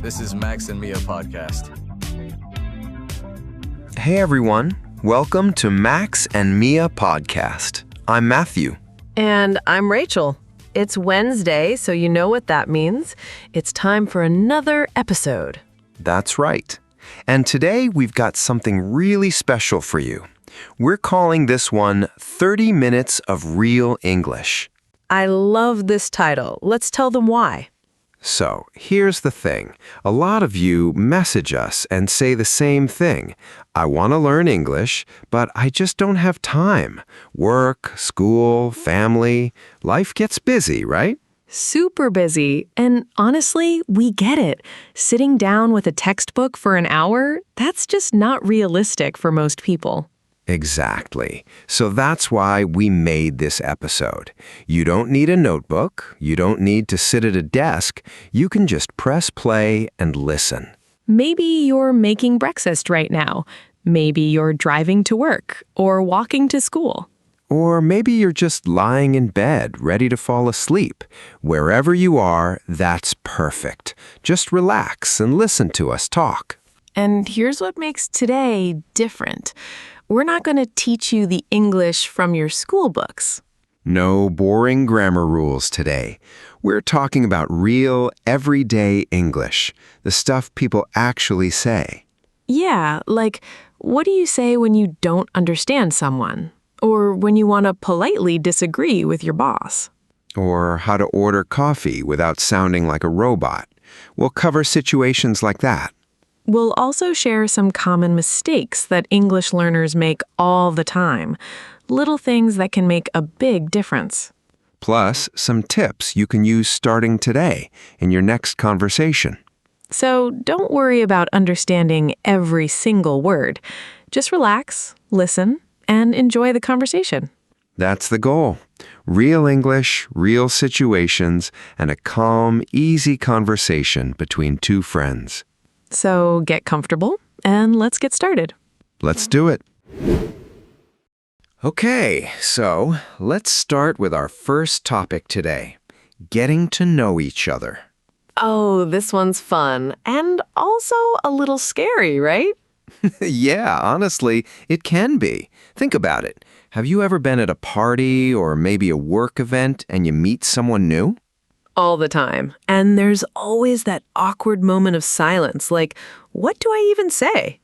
This is Max and Mia podcast. Hey everyone, welcome to Max and Mia podcast. I'm Matthew. And I'm Rachel. It's Wednesday, so you know what that means. It's time for another episode. That's right. And today we've got something really special for you. We're calling this one 30 Minutes of Real English. I love this title. Let's tell them why. So, here's the thing. A lot of you message us and say the same thing. I want to learn English, but I just don't have time. Work, school, family, life gets busy, right? Super busy. And honestly, we get it. Sitting down with a textbook for an hour, that's just not realistic for most people. Exactly. So that's why we made this episode. You don't need a notebook. You don't need to sit at a desk. You can just press play and listen. Maybe you're making breakfast right now. Maybe you're driving to work or walking to school. Or maybe you're just lying in bed, ready to fall asleep. Wherever you are, that's perfect. Just relax and listen to us talk. And here's what makes today different. We're not going to teach you the English from your school books. No boring grammar rules today. We're talking about real, everyday English, the stuff people actually say. Yeah, like, what do you say when you don't understand someone? Or when you want to politely disagree with your boss? Or how to order coffee without sounding like a robot. We'll cover situations like that. We'll also share some common mistakes that English learners make all the time. Little things that can make a big difference. Plus, some tips you can use starting today in your next conversation. So don't worry about understanding every single word. Just relax, listen, and enjoy the conversation. That's the goal. Real English, real situations, and a calm, easy conversation between two friends. So get comfortable, and let's get started. Let's do it. Okay, so let's start with our first topic today, getting to know each other. Oh, this one's fun, and also a little scary, right? Yeah, honestly, it can be. Think about it. Have you ever been at a party or maybe a work event and you meet someone new? All the time. And there's always that awkward moment of silence, like, what do I even say?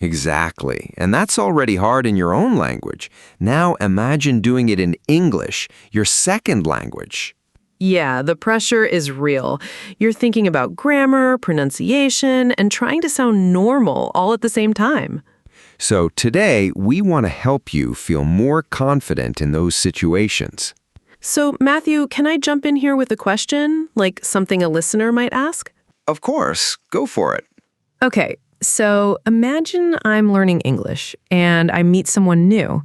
Exactly. And that's already hard in your own language. Now imagine doing it in English, your second language. Yeah, the pressure is real. You're thinking about grammar, pronunciation, and trying to sound normal all at the same time. So today, we want to help you feel more confident in those situations. So, Matthew, can I jump in here with a question, like something a listener might ask? Of course, go for it. Okay, so imagine I'm learning English and I meet someone new.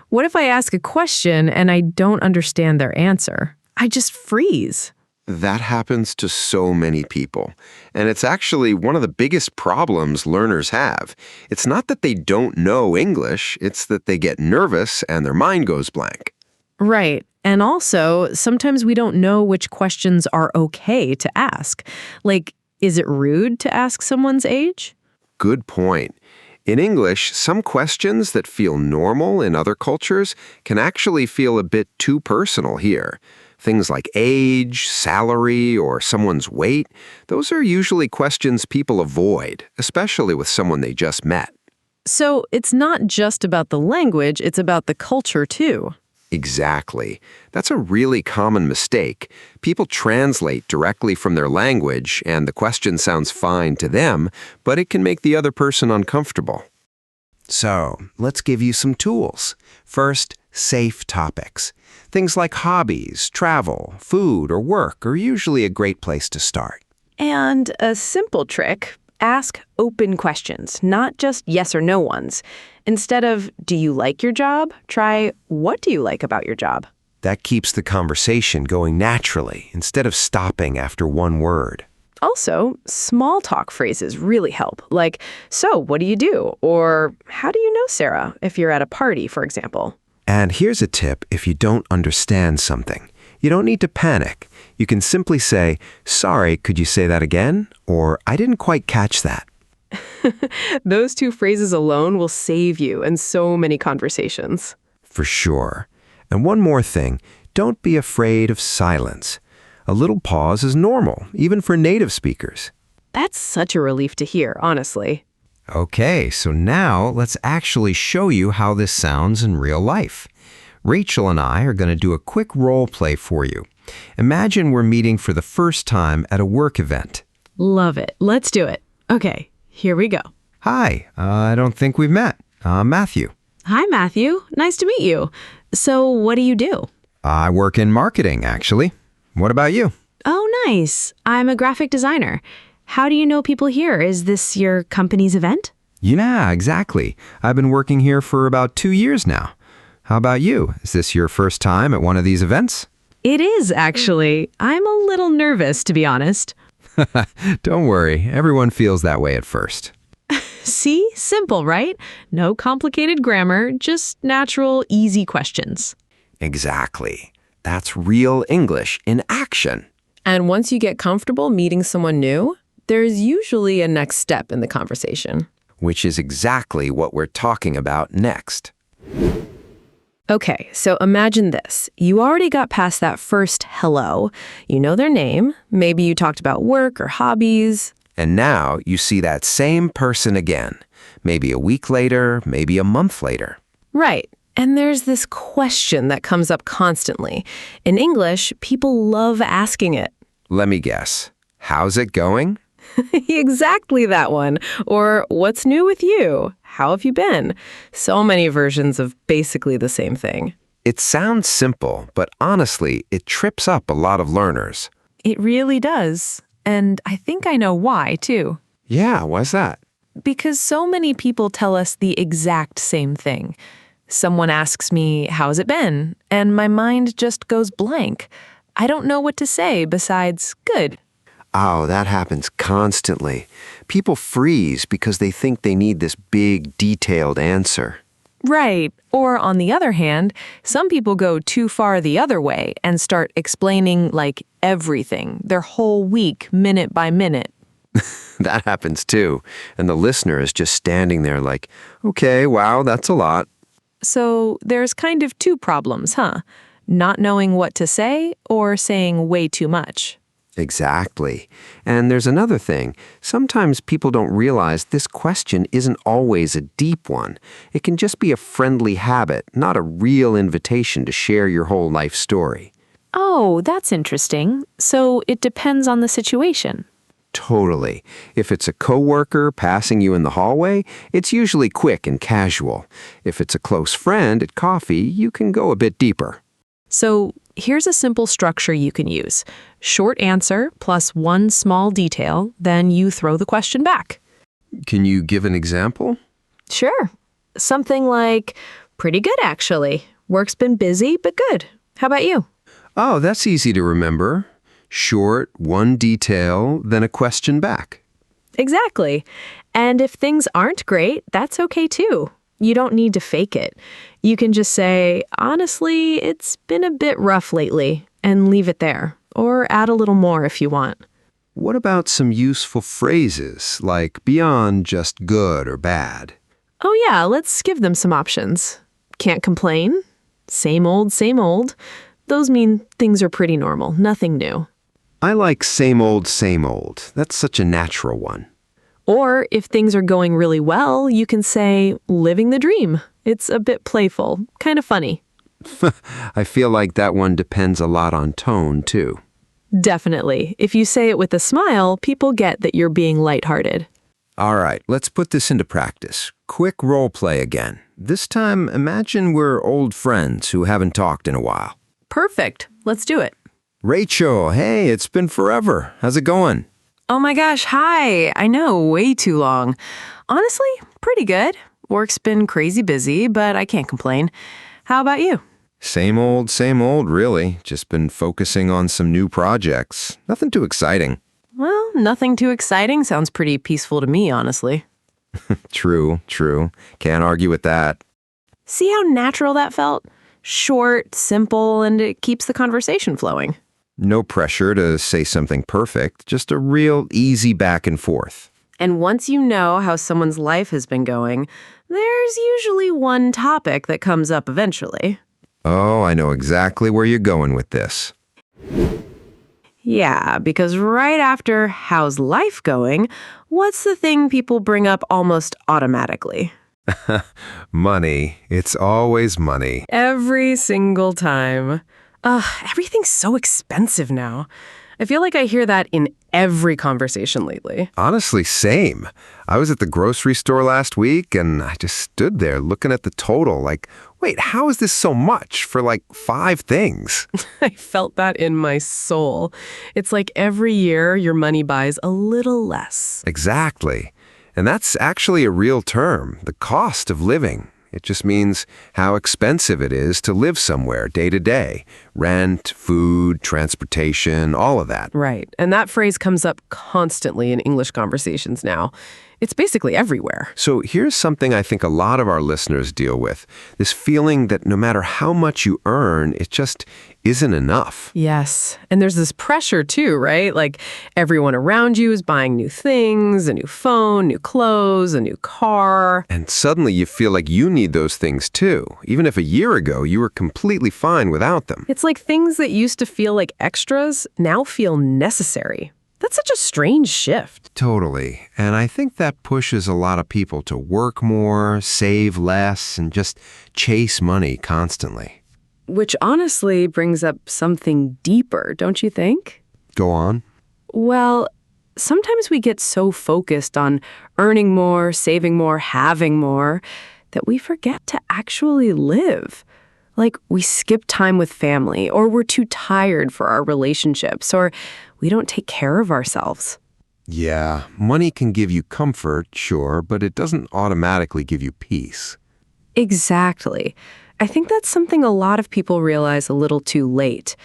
What if I ask a question and I don't understand their answer? I just freeze. That happens to so many people. And it's actually one of the biggest problems learners have. It's not that they don't know English, it's that they get nervous and their mind goes blank. Right. And also, sometimes we don't know which questions are okay to ask. Like, is it rude to ask someone's age? Good point. In English, some questions that feel normal in other cultures can actually feel a bit too personal here. Things like age, salary, or someone's weight, those are usually questions people avoid, especially with someone they just met. So it's not just about the language, it's about the culture too. Exactly. That's a really common mistake. People translate directly from their language, and the question sounds fine to them, but it can make the other person uncomfortable. So, let's give you some tools. First, safe topics. Things like hobbies, travel, food, or work are usually a great place to start. And a simple trick, ask open questions, not just yes or no ones. Instead of, do you like your job? Try, what do you like about your job? That keeps the conversation going naturally instead of stopping after one word. Also, small talk phrases really help, like, so what do you do? Or how do you know Sarah, if you're at a party, for example. And here's a tip if you don't understand something. You don't need to panic. You can simply say, "Sorry, could you say that again?" Or "I didn't quite catch that." Those two phrases alone will save you in so many conversations. For sure. And one more thing, don't be afraid of silence. A little pause is normal, even for native speakers. That's such a relief to hear, honestly. Okay, so now let's actually show you how this sounds in real life. Rachel and I are going to do a quick role play for you. Imagine we're meeting for the first time at a work event. Love it. Let's do it. Okay, here we go. Hi, I don't think we've met. Matthew. Hi, Matthew. Nice to meet you. So, what do you do? I work in marketing, actually. What about you? Oh, nice. I'm a graphic designer. How do you know people here? Is this your company's event? Yeah, exactly. I've been working here for about 2 years now. How about you? Is this your first time at one of these events? It is, actually. I'm a little nervous, to be honest. Don't worry, everyone feels that way at first. See? Simple, right? No complicated grammar, just natural, easy questions. Exactly. That's real English in action. And once you get comfortable meeting someone new, there's usually a next step in the conversation. Which is exactly what we're talking about next. Okay, so imagine this. You already got past that first hello. You know their name. Maybe you talked about work or hobbies. And now you see that same person again. Maybe a week later, maybe a month later. Right. And there's this question that comes up constantly. In English, people love asking it. Let me guess. How's it going? Exactly that one. Or, what's new with you? How have you been? So many versions of basically the same thing. It sounds simple, but honestly, it trips up a lot of learners. It really does. And I think I know why, too. Yeah, why's that? Because so many people tell us the exact same thing. Someone asks me, how's it been? And my mind just goes blank. I don't know what to say besides good. Oh, that happens constantly. People freeze because they think they need this big, detailed answer. Right. Or on the other hand, some people go too far the other way and start explaining like everything, their whole week, minute by minute. That happens too. And the listener is just standing there like, okay, wow, that's a lot. So there's kind of two problems, huh? Not knowing what to say or saying way too much. Exactly. And there's another thing. Sometimes people don't realize this question isn't always a deep one. It can just be a friendly habit, not a real invitation to share your whole life story. Oh, that's interesting. So it depends on the situation. Totally. If it's a coworker passing you in the hallway, it's usually quick and casual. If it's a close friend at coffee, you can go a bit deeper. So here's a simple structure you can use. Short answer plus one small detail, then you throw the question back. Can you give an example? Sure. Something like, pretty good actually. Work's been busy, but good. How about you? Oh, that's easy to remember. Short, one detail, then a question back. Exactly. And if things aren't great, that's okay too. You don't need to fake it. You can just say, honestly, it's been a bit rough lately, and leave it there. Or add a little more if you want. What about some useful phrases, like beyond just good or bad? Oh yeah, let's give them some options. Can't complain. Same old, same old. Those mean things are pretty normal, nothing new. I like same old, same old. That's such a natural one. Or if things are going really well, you can say, living the dream. It's a bit playful, kind of funny. I feel like that one depends a lot on tone, too. Definitely. If you say it with a smile, people get that you're being lighthearted. All right, let's put this into practice. Quick role play again. This time, imagine we're old friends who haven't talked in a while. Perfect. Let's do it. Rachel, hey, it's been forever. How's it going? Oh my gosh, hi. I know, way too long. Honestly, pretty good. Work's been crazy busy, but I can't complain. How about you? Same old, really. Just been focusing on some new projects. Nothing too exciting. Well, nothing too exciting sounds pretty peaceful to me, honestly. True. Can't argue with that. See how natural that felt? Short, simple, and it keeps the conversation flowing. No pressure to say something perfect, just a real easy back and forth. And once you know how someone's life has been going, there's usually one topic that comes up eventually. Oh, I know exactly where you're going with this. Yeah, because right after how's life going, what's the thing people bring up almost automatically? Money. It's always money. Every single time. Everything's so expensive now. I feel like I hear that in every conversation lately. Honestly, same. I was at the grocery store last week and I just stood there looking at the total like, wait, how is this so much for like 5 things? I felt that in my soul. It's like every year your money buys a little less. Exactly. And that's actually a real term, the cost of living. It just means how expensive it is to live somewhere day to day. Rent, food, transportation, all of that. Right. And that phrase comes up constantly in English conversations now. It's basically everywhere. So here's something I think a lot of our listeners deal with. This feeling that no matter how much you earn, it just isn't enough. Yes. And there's this pressure too, right? Like everyone around you is buying new things, a new phone, new clothes, a new car. And suddenly you feel like you need those things too, even if a year ago you were completely fine without them. It's like things that used to feel like extras now feel necessary. That's such a strange shift. Totally. And I think that pushes a lot of people to work more, save less, and just chase money constantly. Which honestly brings up something deeper, don't you think? Go on. Well, sometimes we get so focused on earning more, saving more, having more, that we forget to actually live. Like we skip time with family, or we're too tired for our relationships, or we don't take care of ourselves. Yeah, money can give you comfort, sure, but it doesn't automatically give you peace. Exactly. I think that's something a lot of people realize a little too late.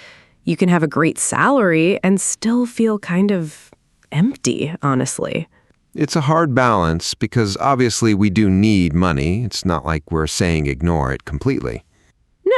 You can have a great salary and still feel kind of empty, honestly. It's a hard balance because obviously we do need money. It's not like we're saying ignore it completely.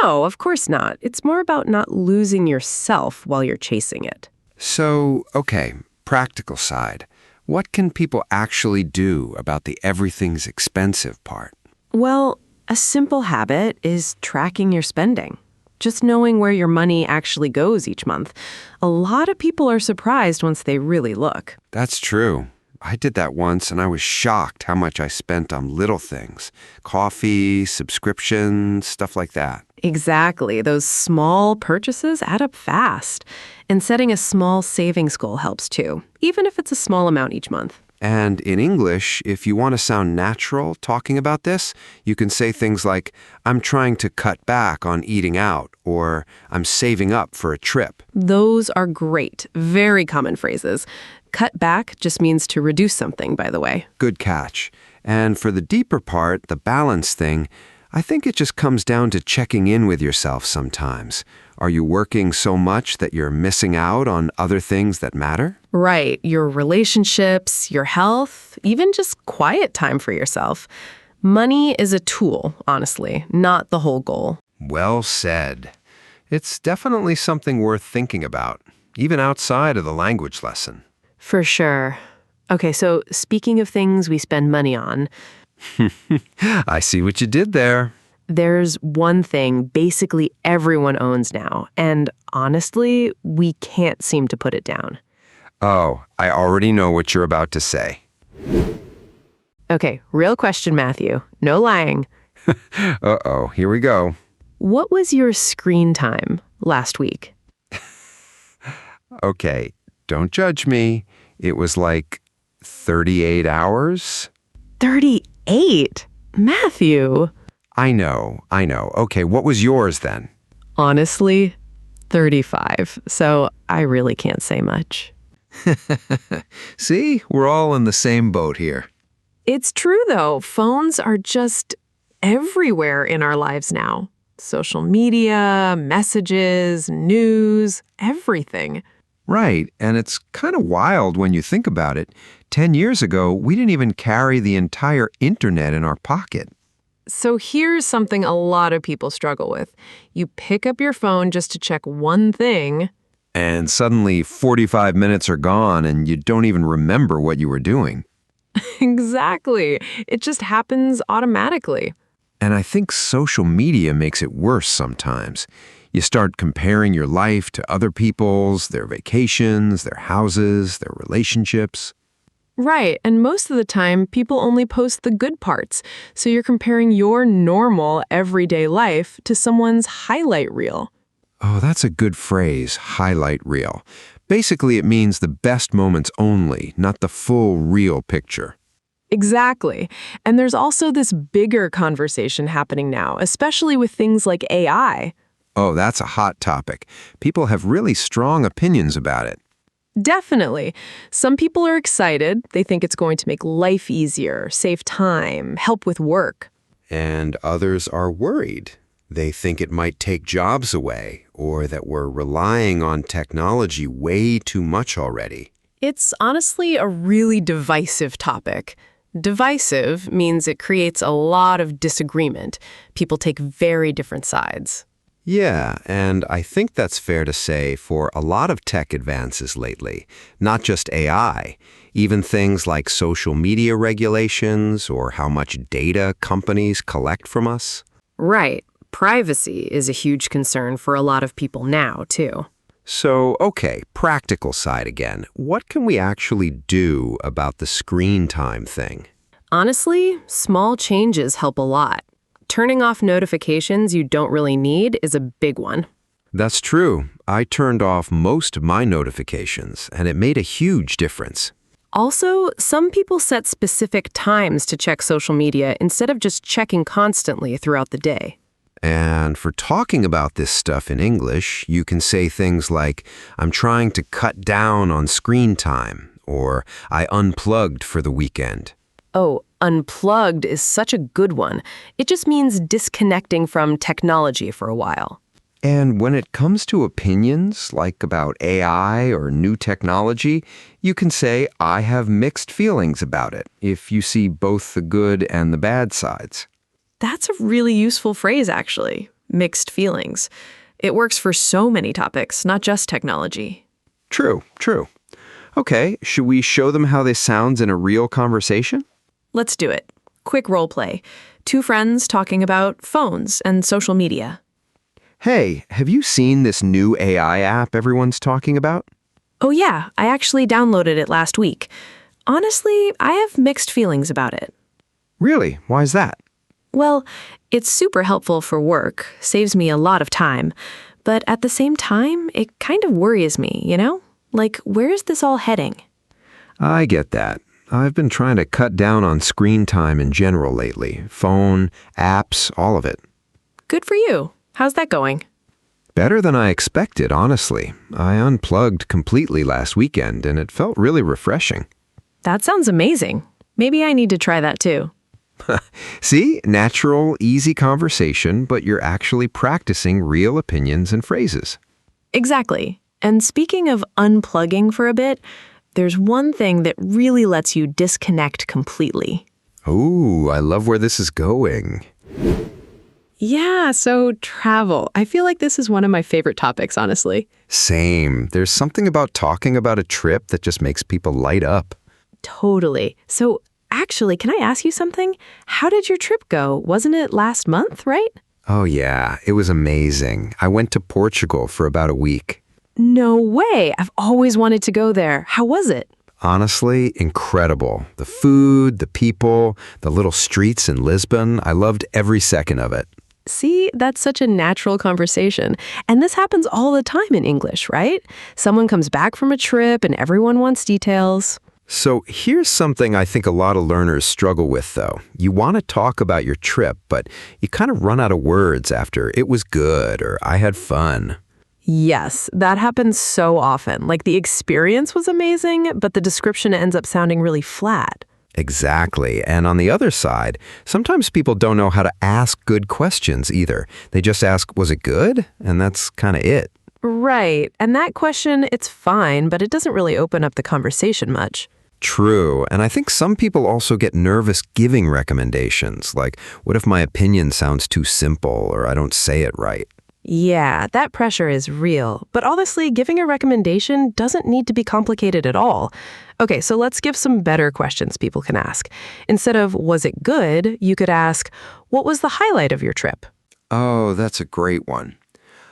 No, of course not. It's more about not losing yourself while you're chasing it. So, okay, practical side. What can people actually do about the everything's expensive part? Well, a simple habit is tracking your spending. Just knowing where your money actually goes each month. A lot of people are surprised once they really look. That's true. I did that once and I was shocked how much I spent on little things. Coffee, subscriptions, stuff like that. Exactly. Those small purchases add up fast. And setting a small savings goal helps too, even if it's a small amount each month. And in English, if you want to sound natural talking about this, you can say things like, I'm trying to cut back on eating out, or I'm saving up for a trip. Those are great, very common phrases. Cut back just means to reduce something, by the way. Good catch. And for the deeper part, the balance thing, I think it just comes down to checking in with yourself sometimes. Are you working so much that you're missing out on other things that matter? Right. Your relationships, your health, even just quiet time for yourself. Money is a tool, honestly, not the whole goal. Well said. It's definitely something worth thinking about, even outside of the language lesson. For sure. Okay, so speaking of things we spend money on, I see what you did there. there's one thing basically everyone owns now, and honestly, we can't seem to put it down. Oh, I already know what you're about to say. Okay, real question, Matthew. No lying. Uh-oh, here we go. What was your screen time last week? Okay, don't judge me. It was like 38 hours? 38? Matthew. I know. Okay, what was yours then? Honestly, 35. So I really can't say much. See, we're all in the same boat here. It's true, though. Phones are just everywhere in our lives now. Social media, messages, news, everything. Right, and it's kind of wild when you think about it. 10 years ago, we didn't even carry the entire internet in our pocket. So here's something a lot of people struggle with. You pick up your phone just to check one thing. And suddenly 45 minutes are gone and you don't even remember what you were doing. Exactly. It just happens automatically. And I think social media makes it worse sometimes. You start comparing your life to other people's, their vacations, their houses, their relationships. Right, and most of the time, people only post the good parts. So you're comparing your normal, everyday life to someone's highlight reel. Oh, that's a good phrase, highlight reel. Basically, it means the best moments only, not the full, real picture. Exactly. And there's also this bigger conversation happening now, especially with things like AI. Oh, that's a hot topic. People have really strong opinions about it. Definitely. Some people are excited. They think it's going to make life easier, save time, help with work. And others are worried. They think it might take jobs away, or that we're relying on technology way too much already. It's honestly a really divisive topic. Divisive means it creates a lot of disagreement. People take very different sides. Yeah, and I think that's fair to say for a lot of tech advances lately, not just AI, even things like social media regulations or how much data companies collect from us. Right. Privacy is a huge concern for a lot of people now, too. So, okay, practical side again. What can we actually do about the screen time thing? Honestly, small changes help a lot. Turning off notifications you don't really need is a big one. That's true. I turned off most of my notifications, and it made a huge difference. Also, some people set specific times to check social media instead of just checking constantly throughout the day. And for talking about this stuff in English, you can say things like, I'm trying to cut down on screen time, or I unplugged for the weekend. Oh, unplugged is such a good one. It just means disconnecting from technology for a while. And when it comes to opinions, like about AI or new technology, you can say, I have mixed feelings about it, if you see both the good and the bad sides. That's a really useful phrase, actually. Mixed feelings. It works for so many topics, not just technology. True. Okay, should we show them how this sounds in a real conversation? Let's do it. Quick role play. Two friends talking about phones and social media. Hey, have you seen this new AI app everyone's talking about? Oh yeah, I actually downloaded it last week. Honestly, I have mixed feelings about it. Really? Why is that? Well, it's super helpful for work, saves me a lot of time. But at the same time, it kind of worries me, you know? Like, where is this all heading? I get that. I've been trying to cut down on screen time in general lately. Phone, apps, all of it. Good for you. How's that going? Better than I expected, honestly. I unplugged completely last weekend, and it felt really refreshing. That sounds amazing. Maybe I need to try that too. See? Natural, easy conversation, but you're actually practicing real opinions and phrases. Exactly. And speaking of unplugging for a bit, there's one thing that really lets you disconnect completely. Ooh, I love where this is going. Yeah, so travel. I feel like this is one of my favorite topics, honestly. Same. There's something about talking about a trip that just makes people light up. Totally. So actually, can I ask you something? How did your trip go? Wasn't it last month, right? Oh yeah, it was amazing. I went to Portugal for about a week. No way. I've always wanted to go there. How was it? Honestly, incredible. The food, the people, the little streets in Lisbon, I loved every second of it. See, that's such a natural conversation. And this happens all the time in English, right? Someone comes back from a trip and everyone wants details. So here's something I think a lot of learners struggle with, though. You want to talk about your trip, but you kind of run out of words after it was good or I had fun. Yes, that happens so often. Like the experience was amazing, but the description ends up sounding really flat. Exactly. And on the other side, sometimes people don't know how to ask good questions either. They just ask, was it good? And that's kind of it. Right. And that question, it's fine, but it doesn't really open up the conversation much. True, and I think some people also get nervous giving recommendations, like, what if my opinion sounds too simple or I don't say it right? Yeah, that pressure is real. But honestly, giving a recommendation doesn't need to be complicated at all. Okay, so let's give some better questions people can ask. Instead of, was it good, you could ask, what was the highlight of your trip? Oh, that's a great one.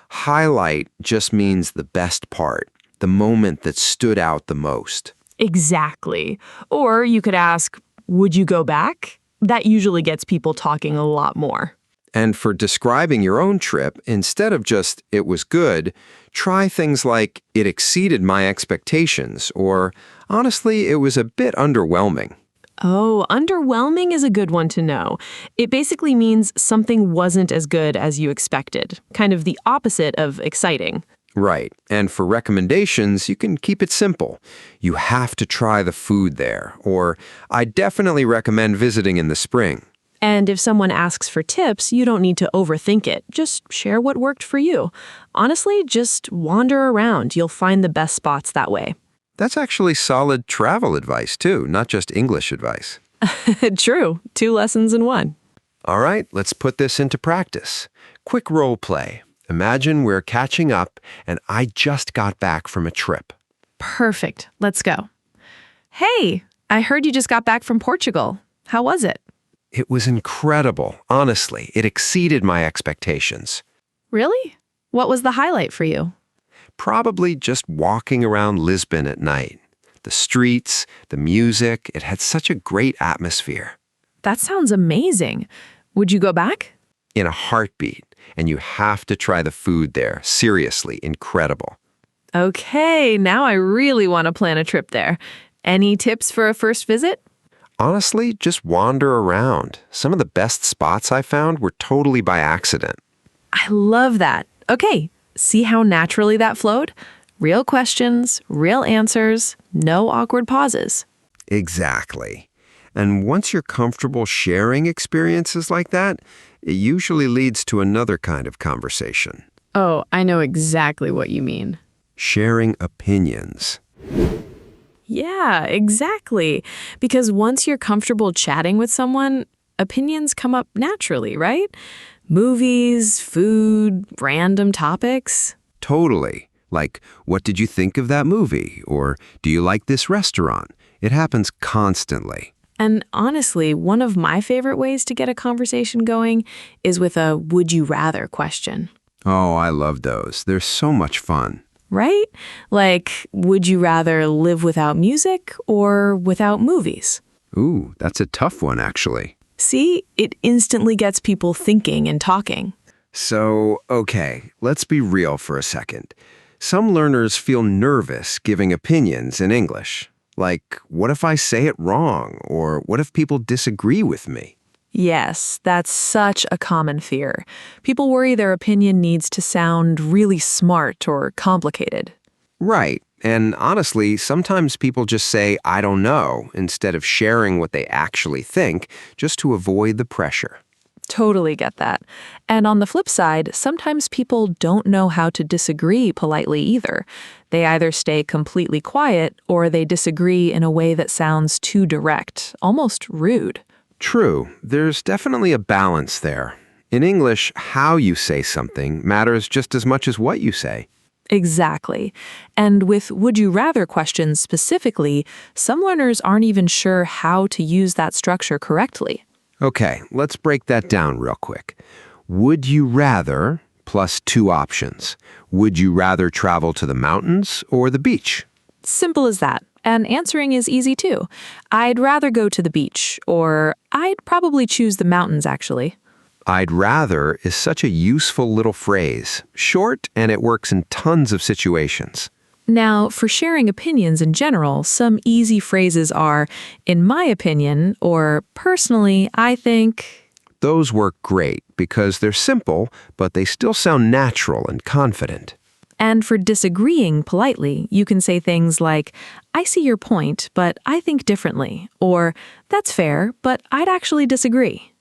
Highlight just means the best part, the moment that stood out the most. Exactly. Or you could ask, would you go back? That usually gets people talking a lot more. And for describing your own trip, instead of just, it was good, try things like, it exceeded my expectations, or, honestly, it was a bit underwhelming. Oh, underwhelming is a good one to know. It basically means something wasn't as good as you expected, kind of the opposite of exciting. Right. And for recommendations, you can keep it simple. You have to try the food there, or, I definitely recommend visiting in the spring. And if someone asks for tips, you don't need to overthink it. Just share what worked for you. Honestly, just wander around. You'll find the best spots that way. That's actually solid travel advice, too, not just English advice. True. 2 lessons in 1. All right, let's put this into practice. Quick role play. Imagine we're catching up and I just got back from a trip. Perfect. Let's go. Hey, I heard you just got back from Portugal. How was it? It was incredible. Honestly, it exceeded my expectations. Really? What was the highlight for you? Probably just walking around Lisbon at night. The streets, the music, it had such a great atmosphere. That sounds amazing. Would you go back? In a heartbeat. And you have to try the food there. Seriously, incredible. Okay, now I really want to plan a trip there. Any tips for a first visit? Honestly, just wander around. Some of the best spots I found were totally by accident. I love that. Okay, see how naturally that flowed? Real questions, real answers, no awkward pauses. Exactly. And once you're comfortable sharing experiences like that, it usually leads to another kind of conversation. Oh, I know exactly what you mean. Sharing opinions. Yeah, exactly. Because once you're comfortable chatting with someone, opinions come up naturally, right? Movies, food, random topics. Totally. Like, what did you think of that movie? Or, do you like this restaurant? It happens constantly. And honestly, one of my favorite ways to get a conversation going is with a would you rather question. Oh, I love those. They're so much fun. Right? Like, would you rather live without music or without movies? Ooh, that's a tough one, actually. See, it instantly gets people thinking and talking. So, okay, let's be real for a second. Some learners feel nervous giving opinions in English. Like, what if I say it wrong? Or what if people disagree with me? Yes, that's such a common fear. People worry their opinion needs to sound really smart or complicated. Right. And honestly, sometimes people just say, I don't know, instead of sharing what they actually think, just to avoid the pressure. Totally get that. And on the flip side, sometimes people don't know how to disagree politely either. They either stay completely quiet or they disagree in a way that sounds too direct, almost rude. True. There's definitely a balance there. In English, how you say something matters just as much as what you say. Exactly. And with would you rather questions specifically, some learners aren't even sure how to use that structure correctly. Okay, let's break that down real quick. Would you rather plus 2 options. Would you rather travel to the mountains or the beach? Simple as that. And answering is easy too. I'd rather go to the beach, or I'd probably choose the mountains actually. I'd rather is such a useful little phrase. Short, and it works in tons of situations. Now, for sharing opinions in general, some easy phrases are, in my opinion, or personally, I think. Those work great because they're simple, but they still sound natural and confident. And for disagreeing politely, you can say things like, I see your point, but I think differently, or that's fair, but I'd actually disagree.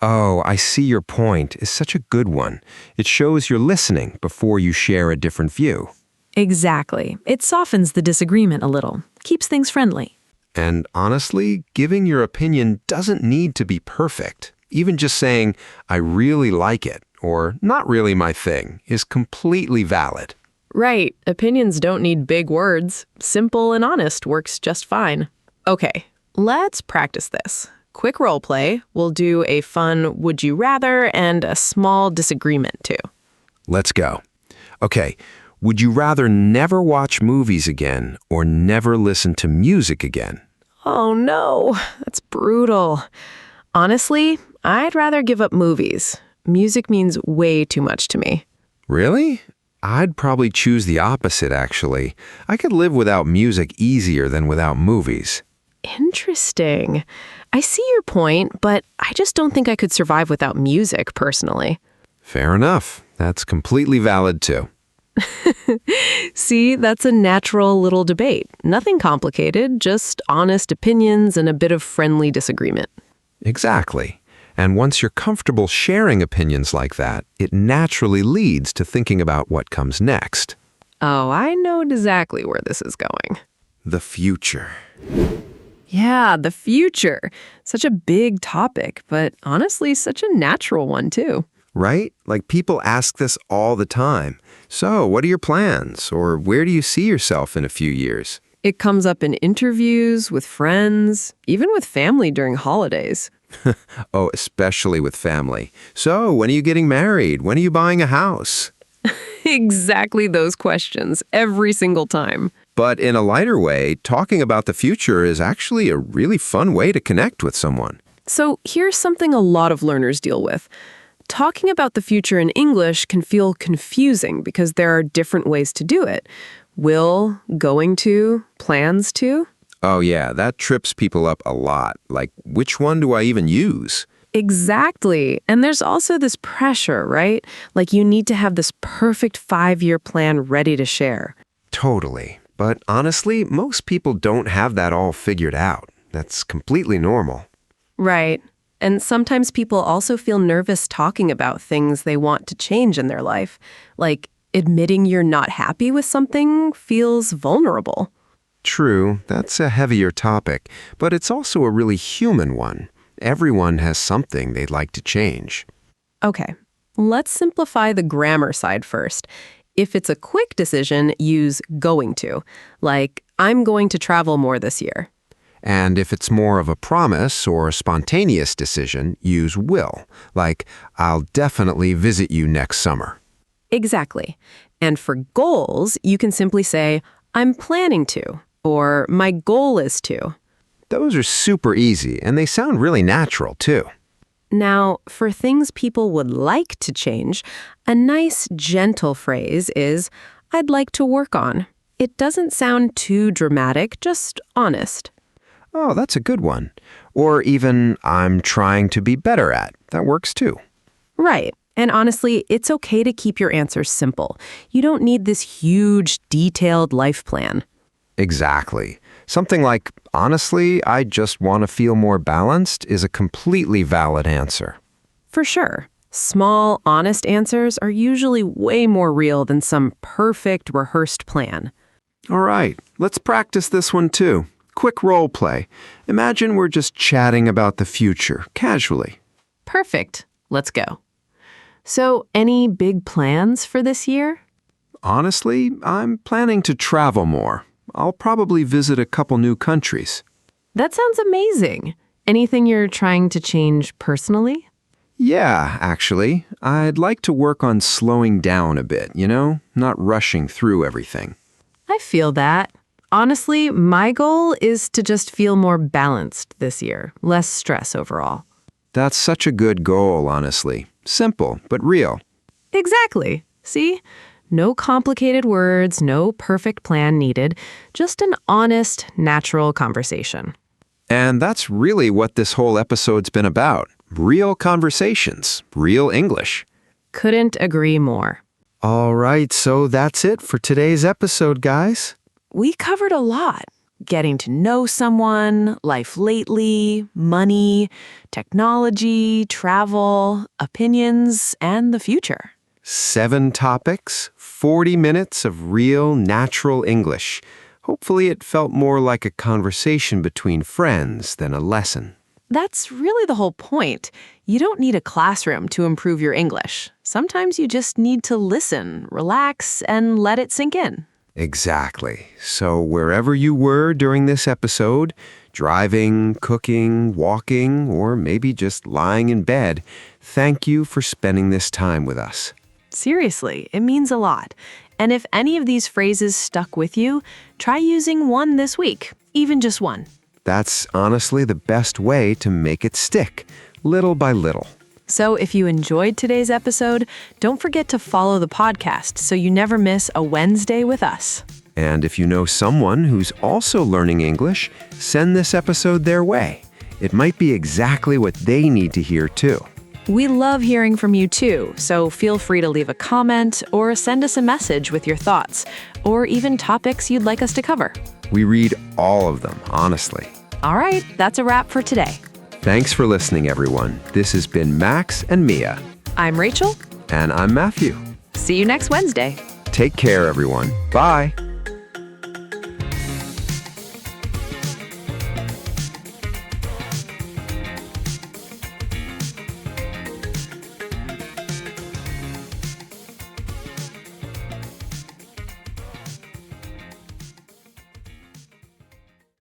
Oh, I see your point is such a good one. It shows you're listening before you share a different view. Exactly. It softens the disagreement a little, keeps things friendly. And honestly, giving your opinion doesn't need to be perfect. Even just saying, I really like it, or not really my thing, is completely valid. Right. Opinions don't need big words. Simple and honest works just fine. Okay, let's practice this. Quick role play. We'll do a fun would you rather and a small disagreement too. Let's go. Okay, would you rather never watch movies again or never listen to music again? Oh no, that's brutal. Honestly, I'd rather give up movies. Music means way too much to me. Really? I'd probably choose the opposite, actually. I could live without music easier than without movies. Interesting. I see your point, but I just don't think I could survive without music personally. Fair enough. That's completely valid, too. See, that's a natural little debate. Nothing complicated, just honest opinions and a bit of friendly disagreement. Exactly. And once you're comfortable sharing opinions like that, it naturally leads to thinking about what comes next. Oh, I know exactly where this is going. The future. Yeah, the future. Such a big topic, but honestly, such a natural one, too. Right? Like people ask this all the time. So, what are your plans? Or where do you see yourself in a few years? It comes up in interviews, with friends, even with family during holidays. Oh, especially with family. So, when are you getting married? When are you buying a house? Exactly those questions, every single time. But in a lighter way, talking about the future is actually a really fun way to connect with someone. So here's something a lot of learners deal with. Talking about the future in English can feel confusing because there are different ways to do it. Will, going to, plans to. Oh yeah, that trips people up a lot. Like, which one do I even use? Exactly. And there's also this pressure, right? Like you need to have this perfect 5-year plan ready to share. Totally. But honestly, most people don't have that all figured out. That's completely normal. Right. And sometimes people also feel nervous talking about things they want to change in their life. Like admitting you're not happy with something feels vulnerable. True, that's a heavier topic, but it's also a really human one. Everyone has something they'd like to change. Okay, let's simplify the grammar side first. If it's a quick decision, use going to, like, I'm going to travel more this year. And if it's more of a promise or a spontaneous decision, use will, like, I'll definitely visit you next summer. Exactly. And for goals, you can simply say, I'm planning to, or my goal is to. Those are super easy, and they sound really natural, too. Now, for things people would like to change, a nice, gentle phrase is, I'd like to work on. It doesn't sound too dramatic, just honest. Oh, that's a good one. Or even, I'm trying to be better at. That works, too. Right. And honestly, it's okay to keep your answers simple. You don't need this huge, detailed life plan. Exactly. Something like, honestly, I just want to feel more balanced is a completely valid answer. For sure. Small, honest answers are usually way more real than some perfect, rehearsed plan. All right, let's practice this one too. Quick role play. Imagine we're just chatting about the future, casually. Perfect. Let's go. So, any big plans for this year? Honestly, I'm planning to travel more. I'll probably visit a couple new countries. That sounds amazing. Anything you're trying to change personally? Yeah, actually. I'd like to work on slowing down a bit, not rushing through everything. I feel that. Honestly, my goal is to just feel more balanced this year, less stress overall. That's such a good goal, honestly. Simple, but real. Exactly. See? No complicated words, no perfect plan needed, just an honest, natural conversation. And that's really what this whole episode's been about. Real conversations, real English. Couldn't agree more. All right, so that's it for today's episode, guys. We covered a lot. Getting to know someone, life lately, money, technology, travel, opinions, and the future. 7 topics, 40 minutes of real, natural English. Hopefully it felt more like a conversation between friends than a lesson. That's really the whole point. You don't need a classroom to improve your English. Sometimes you just need to listen, relax, and let it sink in. Exactly. So wherever you were during this episode, driving, cooking, walking, or maybe just lying in bed, thank you for spending this time with us. Seriously, it means a lot. And if any of these phrases stuck with you, try using one this week, even just one. That's honestly the best way to make it stick, little by little. So if you enjoyed today's episode, don't forget to follow the podcast so you never miss a Wednesday with us. And if you know someone who's also learning English, send this episode their way. It might be exactly what they need to hear too. We love hearing from you too, so feel free to leave a comment or send us a message with your thoughts, or even topics you'd like us to cover. We read all of them, honestly. All right, that's a wrap for today. Thanks for listening, everyone. This has been Max and Mia. I'm Rachel. And I'm Matthew. See you next Wednesday. Take care, everyone. Bye.